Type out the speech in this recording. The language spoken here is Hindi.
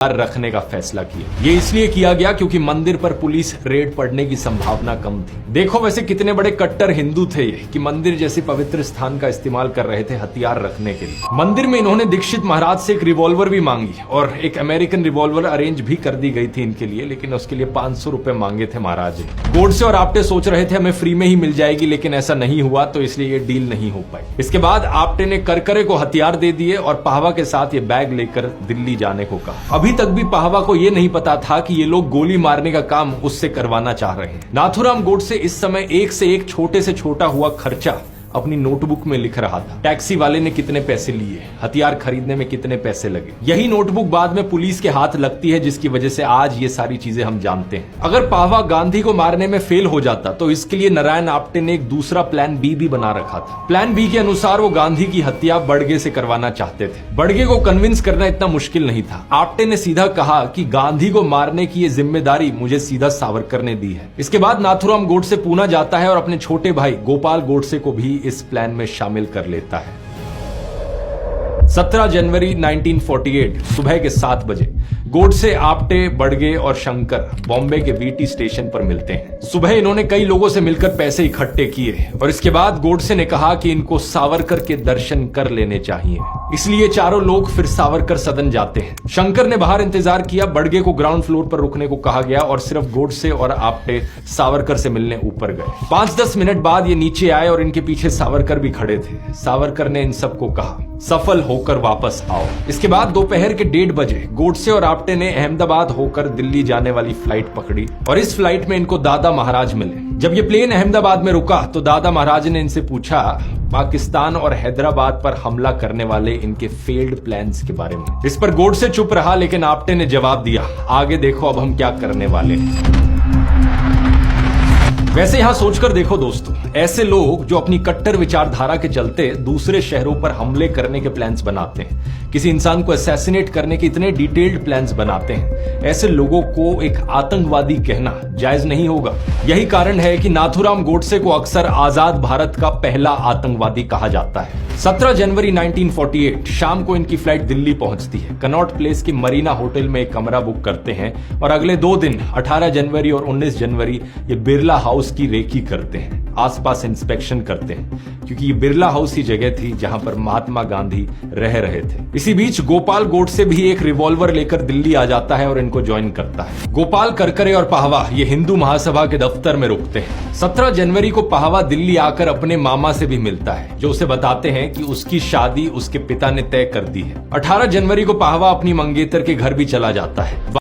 रखने का फैसला किया। ये इसलिए किया गया क्योंकि मंदिर पर पुलिस रेड पड़ने की संभावना कम थी। देखो वैसे कितने बड़े कट्टर हिंदू थे ये कि मंदिर जैसे पवित्र स्थान का इस्तेमाल कर रहे थे हथियार रखने के लिए। मंदिर में इन्होंने दीक्षित महाराज से एक रिवॉल्वर भी मांगी और एक अमेरिकन रिवॉल्वर अरेंज भी कर दी गई थी इनके लिए, लेकिन उसके लिए 500 रुपए मांगे थे महाराज ने। गोडसे और आप्टे सोच रहे थे हमें फ्री में ही मिल जाएगी, लेकिन ऐसा नहीं हुआ, तो इसलिए ये डील नहीं हो पाई। इसके बाद आप्टे ने करकरे को हथियार दे दिए और पाहवा के साथ ये बैग लेकर दिल्ली जाने को कहा। अभी तक भी पाहवा को ये नहीं पता था कि ये लोग गोली मारने का काम उससे करवाना चाह रहे हैं। नाथूराम गोडसे इस समय एक से एक छोटे से छोटा हुआ खर्चा अपनी नोटबुक में लिख रहा था। टैक्सी वाले ने कितने पैसे लिए, हथियार खरीदने में कितने पैसे लगे। यही नोटबुक बाद में पुलिस के हाथ लगती है, जिसकी वजह से आज ये सारी चीजें हम जानते हैं। अगर पाहवा गांधी को मारने में फेल हो जाता तो इसके लिए नारायण आप्टे ने एक दूसरा प्लान बी भी बना रखा था। प्लान बी के अनुसार वो गांधी की हत्या बड़गे से करवाना चाहते थे। बड़गे को कन्विंस करना इतना मुश्किल नहीं था। आप्टे ने सीधा कहा कि गांधी को मारने की ये जिम्मेदारी मुझे सीधा सावरकर ने दी है। इसके बाद नाथूराम गोडसे पूना जाता है और अपने छोटे भाई गोपाल गोडसे को भी इस प्लान में शामिल कर लेता है। 17 जनवरी 1948 सुबह के 7 बजे गोडसे, आप्टे, बड़गे और शंकर बॉम्बे के वीटी स्टेशन पर मिलते हैं। सुबह इन्होंने कई लोगों से मिलकर पैसे इकट्ठे किए और इसके बाद गोडसे ने कहा कि इनको सावरकर के दर्शन कर लेने चाहिए। इसलिए चारों लोग फिर सावरकर सदन जाते हैं। शंकर ने बाहर इंतजार किया, बड़गे को ग्राउंड फ्लोर पर रुकने को कहा गया और सिर्फ गोडसे और आप्टे सावरकर से मिलने ऊपर गए। 5-10 मिनट बाद ये नीचे आए और इनके पीछे सावरकर भी खड़े थे। सावरकर ने इन सबको कहा, सफल होकर वापस आओ। इसके बाद दोपहर के 1:30 बजे गोडसे और आप्टे ने अहमदाबाद होकर दिल्ली जाने वाली फ्लाइट पकड़ी और इस फ्लाइट में इनको दादा महाराज मिले। जब ये प्लेन अहमदाबाद में रुका तो दादा महाराज ने इनसे पूछा पाकिस्तान और हैदराबाद पर हमला करने वाले इनके फेल्ड प्लान्स के बारे में। इस पर गोडसे चुप रहा, लेकिन आप्टे ने जवाब दिया, आगे देखो अब हम क्या करने वाले हैं। वैसे यहां सोचकर देखो दोस्तों, ऐसे लोग जो अपनी कट्टर विचारधारा के चलते दूसरे शहरों पर हमले करने के प्लान्स बनाते हैं, किसी इंसान को असैसिनेट करने के इतने डिटेल्ड प्लान्स बनाते हैं, ऐसे लोगों को एक आतंकवादी कहना जायज नहीं होगा। यही कारण है कि नाथूराम गोडसे को अक्सर आजाद भारत का पहला आतंकवादी कहा जाता है। 17 जनवरी 1948 शाम को इनकी फ्लाइट दिल्ली पहुंचती है। कनॉट प्लेस के मरीना होटल में एक कमरा बुक करते हैं और अगले 2 दिन 18 जनवरी और 19 जनवरी ये बिरला हाउस की रेकी करते हैं, आसपास इंस्पेक्शन करते हैं, क्योंकि ये बिरला हाउस ही जगह थी जहां पर महात्मा गांधी रह रहे थे। इसी बीच गोपाल गोडसे भी एक रिवॉल्वर लेकर दिल्ली आ जाता है और इनको ज्वाइन करता है। गोपाल, करकरे और पाहवा ये हिंदू महासभा के दफ्तर में रुकते हैं। 17 जनवरी को पाहवा दिल्ली आकर अपने मामा से भी मिलता है, जो उसे बताते हैं कि उसकी शादी उसके पिता ने तय कर दी है। 18 जनवरी को पाहवा अपनी मंगेतर के घर भी चला जाता है।